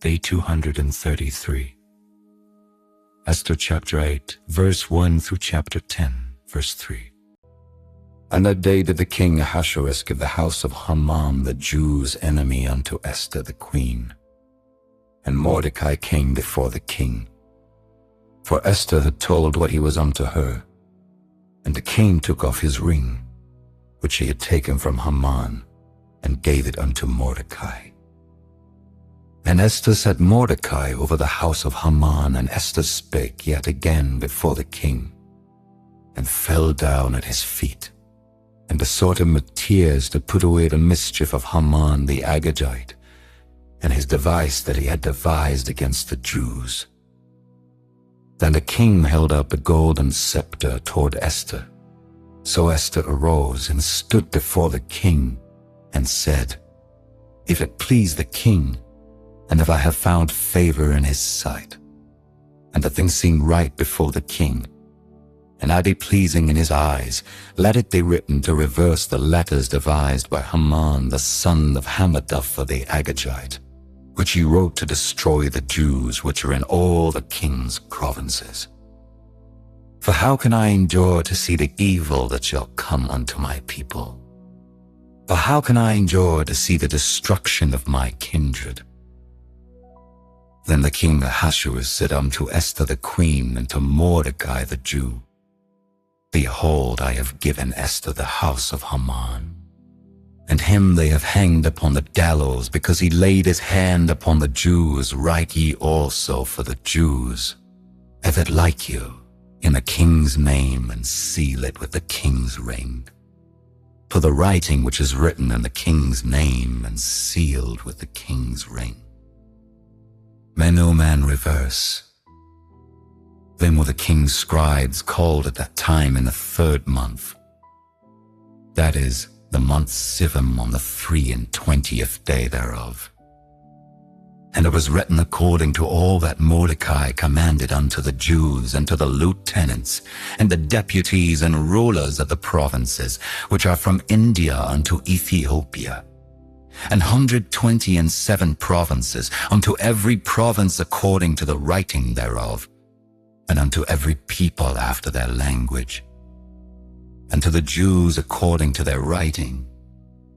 Day 233. Esther chapter 8, verse 1 through chapter 10, verse 3. On that day did the king Ahasuerus give the house of Haman the Jews' enemy unto Esther the queen. And Mordecai came before the king. For Esther had told what he was unto her. And the king took off his ring, which he had taken from Haman, and gave it unto Mordecai. And Esther set Mordecai over the house of Haman, and Esther spake yet again before the king, and fell down at his feet, and besought him with tears to put away the mischief of Haman the Agagite, and his device that he had devised against the Jews. Then the king held up the golden scepter toward Esther. So Esther arose and stood before the king, and said, If it please the king, and if I have found favor in his sight, and the thing seem right before the king, and I be pleasing in his eyes, let it be written to reverse the letters devised by Haman the son of Hammedatha the Agagite, which he wrote to destroy the Jews which are in all the king's provinces. For how can I endure to see the evil that shall come unto my people? For how can I endure to see the destruction of my kindred? Then the king Ahasuerus said unto Esther the queen and to Mordecai the Jew, Behold, I have given Esther the house of Haman, and him they have hanged upon the gallows, because he laid his hand upon the Jews. Write ye also for the Jews, if it like you, in the king's name, and seal it with the king's ring. For the writing which is written in the king's name, and sealed with the king's ring, may no man reverse. Then were the king's scribes called at that time in the 3rd month, that is, the month Sivim, on the 23 day thereof. And it was written according to all that Mordecai commanded unto the Jews, and to the lieutenants, and the deputies and rulers of the provinces, which are from India unto Ethiopia, and 127 provinces, unto every province according to the writing thereof, and unto every people after their language, and to the Jews according to their writing,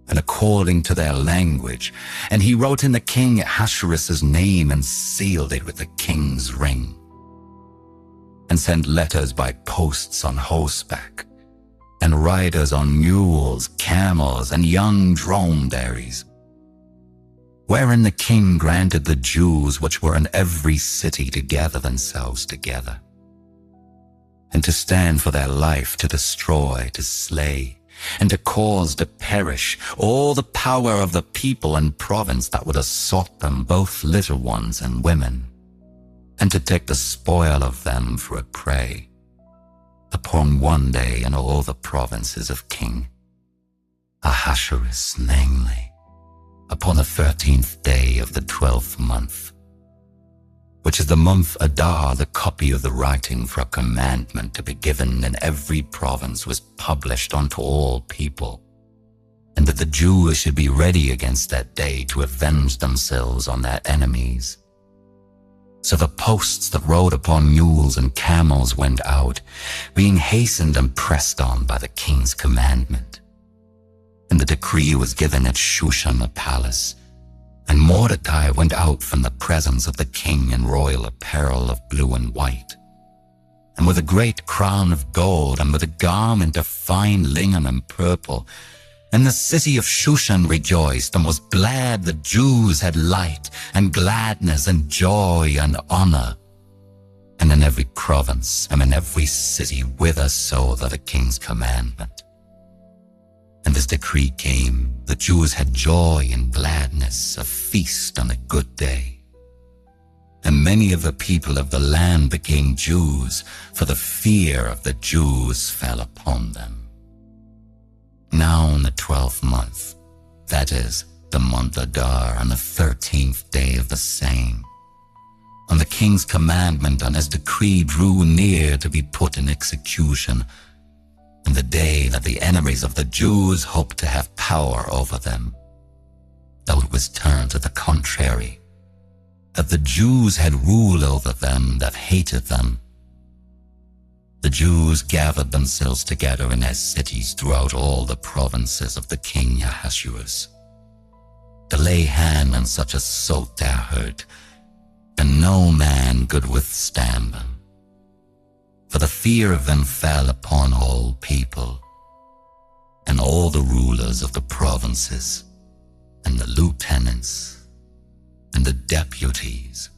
and according to their language. And he wrote in the king Ahasuerus' name, and sealed it with the king's ring, and sent letters by posts on horseback, and riders on mules, camels, and young dromedaries, wherein the king granted the Jews which were in every city to gather themselves together, and to stand for their life, to destroy, to slay, and to cause to perish all the power of the people and province that would assault them, both little ones and women, and to take the spoil of them for a prey, upon one day in all the provinces of King Ahasuerus, namely, upon the 13th day of the 12th month, which is the month Adar. The copy of the writing for a commandment to be given in every province was published unto all people, and that the Jews should be ready against that day to avenge themselves on their enemies. So the posts that rode upon mules and camels went out, being hastened and pressed on by the king's commandment. And the decree was given at Shushan the palace. And Mordecai went out from the presence of the king in royal apparel of blue and white, and with a great crown of gold, and with a garment of fine linen and purple. And the city of Shushan rejoiced, and was glad. The Jews had light, and gladness, and joy, and honor. And in every province, and in every city, whithersoever the king's commandment. And this decree came, the Jews had joy and gladness, a feast on a good day. And many of the people of the land became Jews, for the fear of the Jews fell upon them. Now in the 12th month, that is, the month Adar, on the 13th day of the same, on the king's commandment and his decree drew near to be put in execution, and the day that the enemies of the Jews hoped to have power over them, though it was turned to the contrary. that the Jews had rule over them that hated them. The Jews gathered themselves together in their cities throughout all the provinces of the king Ahasuerus, to lay hand on such as sought their hurt, and no man could withstand them. For the fear of them fell upon all people, and all the rulers of the provinces, and the lieutenants, and the deputies,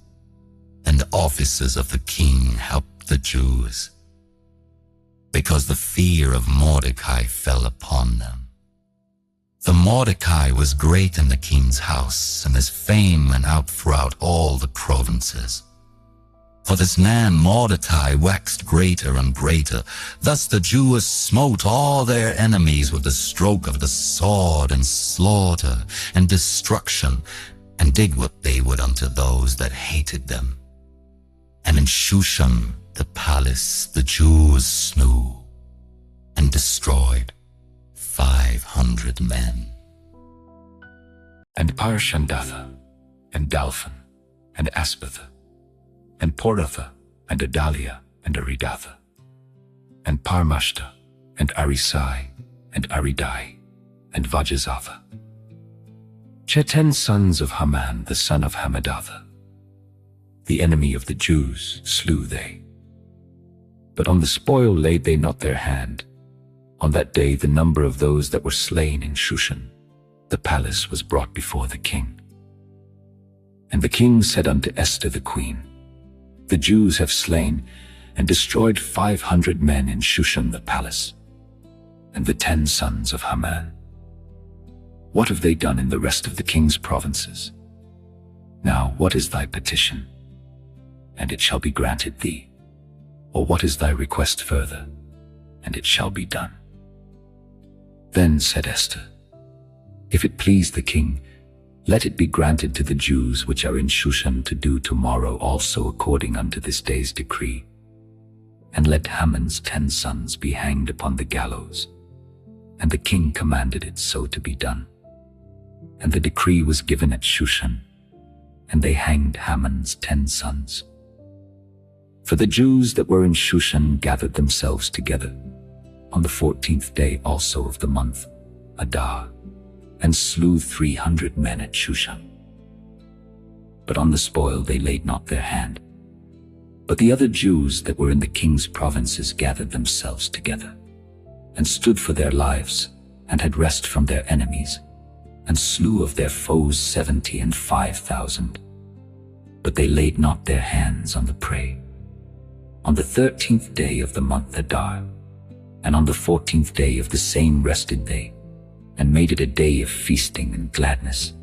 and the officers of the king helped the Jews, because the fear of Mordecai fell upon them. For Mordecai was great in the king's house, and his fame went out throughout all the provinces. For this man Mordecai waxed greater and greater. Thus the Jews smote all their enemies with the stroke of the sword, and slaughter, and destruction, and did what they would unto those that hated them. And in Shushan the palace the Jews slew, and destroyed 500 men. And Parshandatha, and Dalphon, and Aspatha, and Poratha, and Adalia, and Aridatha, and Parmashta, and Arisai, and Aridai, and Vajazatha. 10 sons of Haman the son of Hammedatha, the enemy of the Jews, slew they. But on the spoil laid they not their hand. On that day the number of those that were slain in Shushan, the palace, was brought before the king. And the king said unto Esther the queen, The Jews have slain and destroyed 500 men in Shushan the palace, and the 10 sons of Haman. What have they done in the rest of the king's provinces? Now what is thy petition? And it shall be granted thee. Or what is thy request further? And it shall be done. Then said Esther, If it please the king, let it be granted to the Jews which are in Shushan to do tomorrow also according unto this day's decree. And let Haman's 10 sons be hanged upon the gallows. And the king commanded it so to be done. And the decree was given at Shushan, and they hanged Haman's 10 sons. For the Jews that were in Shushan gathered themselves together on the 14th day also of the month, Adar, and slew 300 men at Shushan. But on the spoil they laid not their hand. But the other Jews that were in the king's provinces gathered themselves together, and stood for their lives, and had rest from their enemies, and slew of their foes 70 and 5,000. But they laid not their hands on the prey. On the 13th day of the month Adar, and on the 14th day of the same rested they, and made it a day of feasting and gladness.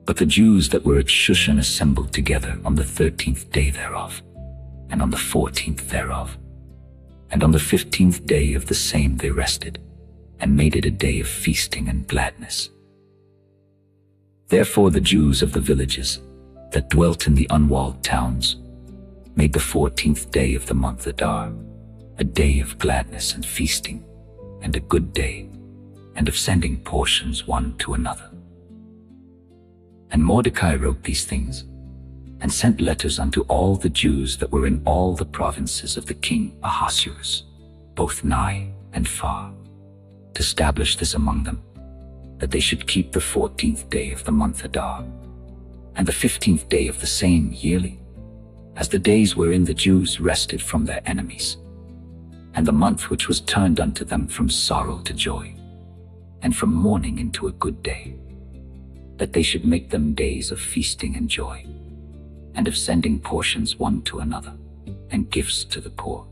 But the Jews that were at Shushan assembled together on the 13th day thereof, and on the 14th thereof, and on the 15th day of the same they rested, and made it a day of feasting and gladness. Therefore the Jews of the villages that dwelt in the unwalled towns made the 14th day of the month Adar a day of gladness and feasting, and a good day, and of sending portions one to another. And Mordecai wrote these things, and sent letters unto all the Jews that were in all the provinces of the king Ahasuerus, both nigh and far, to establish this among them, that they should keep the 14th day of the month Adar, and the 15th day of the same yearly, as the days wherein the Jews rested from their enemies, and the month which was turned unto them from sorrow to joy, and from mourning into a good day, that they should make them days of feasting and joy, and of sending portions one to another, and gifts to the poor.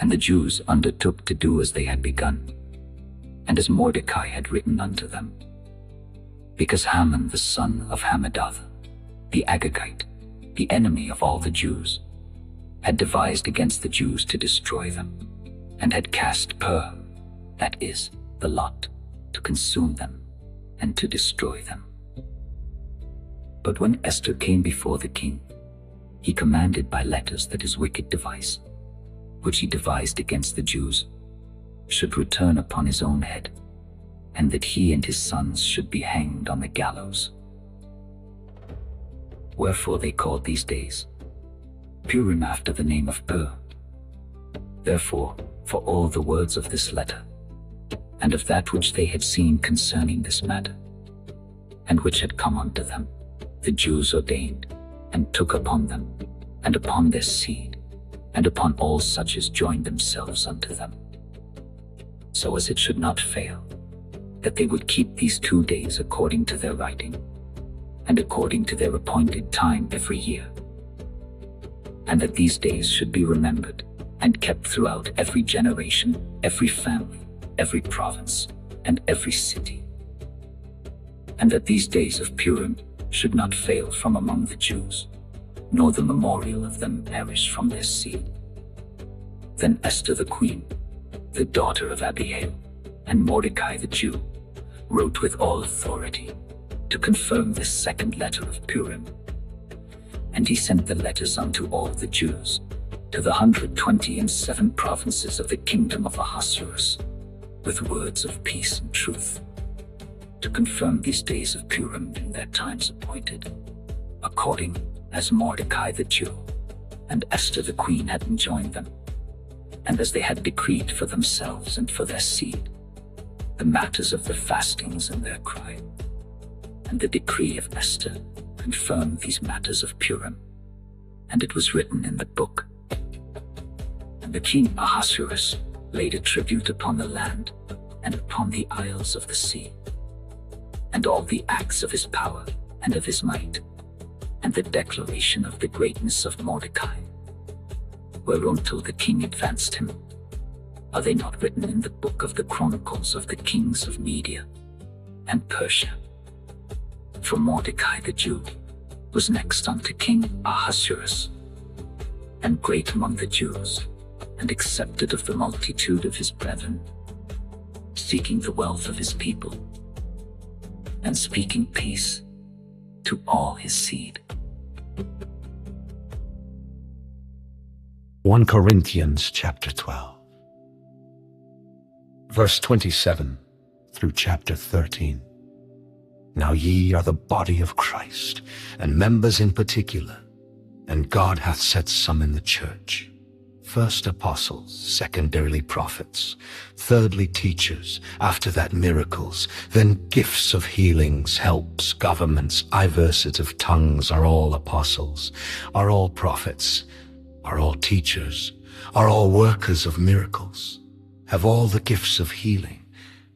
And the Jews undertook to do as they had begun, and as Mordecai had written unto them, because Haman the son of Hammedatha, the Agagite, the enemy of all the Jews, had devised against the Jews to destroy them, and had cast Pur, that is, the lot, to consume them, and to destroy them. But when Esther came before the king, he commanded by letters that his wicked device, which he devised against the Jews, should return upon his own head, and that he and his sons should be hanged on the gallows. Wherefore they called these days Purim after the name of Pur. Therefore, for all the words of this letter, and of that which they had seen concerning this matter, and which had come unto them, the Jews ordained, and took upon them, and upon their seed, and upon all such as joined themselves unto them, so as it should not fail, that they would keep these 2 days according to their writing, and according to their appointed time every year, and that these days should be remembered and kept throughout every generation, every family, every province, and every city, and that these days of Purim should not fail from among the Jews, nor the memorial of them perish from their seed. Then Esther the queen, the daughter of Abihail, and Mordecai the Jew, wrote with all authority to confirm this second letter of Purim. And he sent the letters unto all the Jews, to the 127 provinces of the kingdom of Ahasuerus, with words of peace and truth, to confirm these days of Purim in their times appointed, according as Mordecai the Jew and Esther the queen had enjoined them, and as they had decreed for themselves and for their seed, the matters of their fastings and their cry. And the decree of Esther confirmed these matters of Purim, and it was written in the book. And the king Ahasuerus laid a tribute upon the land and upon the isles of the sea, and all the acts of his power and of his might, and the declaration of the greatness of Mordecai, whereunto the king advanced him. Are they not written in the book of the chronicles of the kings of Media and Persia? For Mordecai the Jew was next unto King Ahasuerus, and great among the Jews, and accepted of the multitude of his brethren, seeking the wealth of his people, and speaking peace to all his seed. 1 Corinthians chapter 12, verse 27 through chapter 13. Now ye are the body of Christ, and members in particular, and God hath set some in the church, first apostles, secondarily prophets, thirdly teachers, after that miracles, then gifts of healings, helps, governments, ivers of tongues. Are all apostles? Are all prophets? Are all teachers? Are all workers of miracles? Have all the gifts of healing?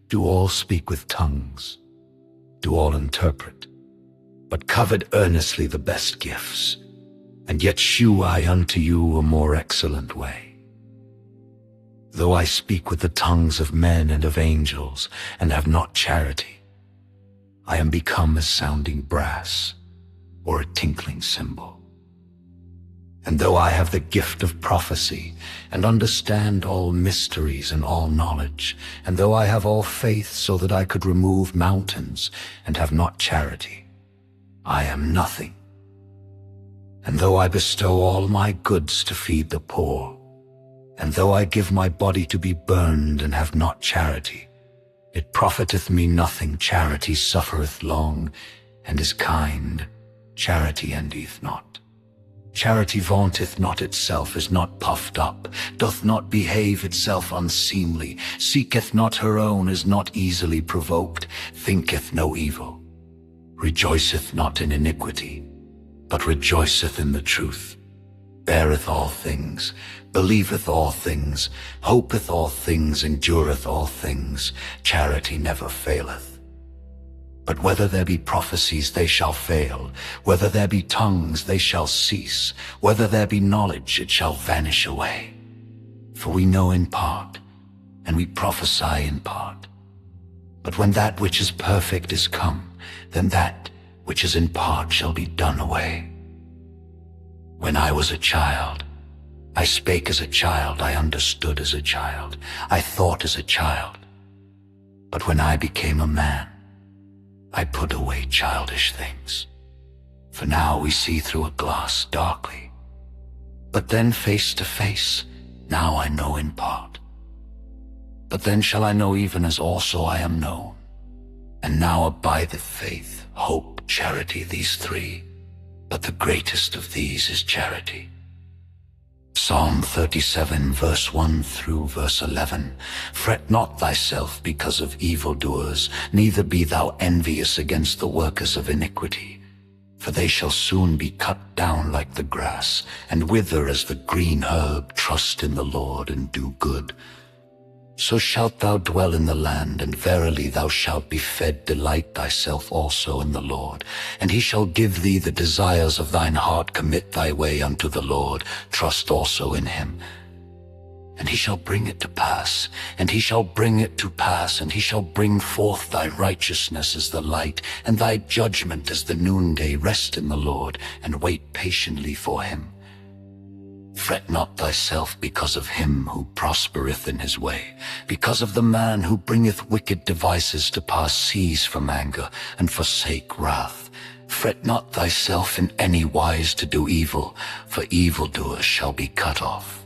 Do all speak with tongues? Do all interpret? But covet earnestly the best gifts, and yet shew I unto you a more excellent way. Though I speak with the tongues of men and of angels, and have not charity, I am become as sounding brass, or a tinkling cymbal. And though I have the gift of prophecy, and understand all mysteries and all knowledge, and though I have all faith so that I could remove mountains, and have not charity, I am nothing. And though I bestow all my goods to feed the poor, and though I give my body to be burned and have not charity, it profiteth me nothing. Charity suffereth long, and is kind. Charity envieth not. Charity vaunteth not itself, is not puffed up, doth not behave itself unseemly, seeketh not her own, is not easily provoked, thinketh no evil, rejoiceth not in iniquity, but rejoiceth in the truth, beareth all things, believeth all things, hopeth all things, endureth all things. Charity never faileth. But whether there be prophecies, they shall fail. Whether there be tongues, they shall cease. Whether there be knowledge, it shall vanish away. For we know in part, and we prophesy in part. But when that which is perfect is come, then that which is in part shall be done away. When I was a child, I spake as a child, I understood as a child, I thought as a child. But when I became a man, I put away childish things. For now we see through a glass darkly, but then face to face. Now I know in part, but then shall I know even as also I am known. And now abideth faith, hope, charity, these three, but the greatest of these is charity. Psalm 37, verse 1 through verse 11. Fret not thyself because of evildoers, neither be thou envious against the workers of iniquity. For they shall soon be cut down like the grass, and wither as the green herb. Trust in the Lord, and do good. So shalt thou dwell in the land, and verily thou shalt be fed. Delight thyself also in the Lord, and he shall give thee the desires of thine heart. Commit thy way unto the Lord, trust also in him. And he shall bring it to pass, and he shall bring it to pass, and he shall bring forth thy righteousness as the light, and thy judgment as the noonday. Rest in the Lord, and wait patiently for him. Fret not thyself because of him who prospereth in his way, because of the man who bringeth wicked devices to pass. Cease from anger, and forsake wrath. Fret not thyself in any wise to do evil, for evildoers shall be cut off.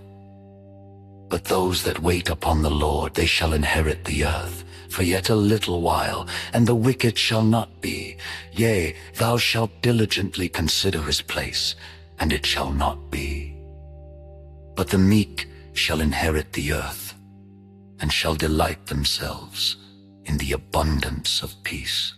But those that wait upon the Lord, they shall inherit the earth. For yet a little while, and the wicked shall not be. Yea, thou shalt diligently consider his place, and it shall not be. But the meek shall inherit the earth, and shall delight themselves in the abundance of peace.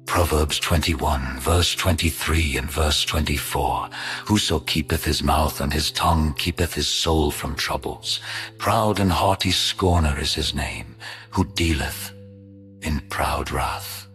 Proverbs 21, verse 23 and verse 24. Whoso keepeth his mouth and his tongue keepeth his soul from troubles. Proud and haughty scorner is his name, who dealeth in proud wrath.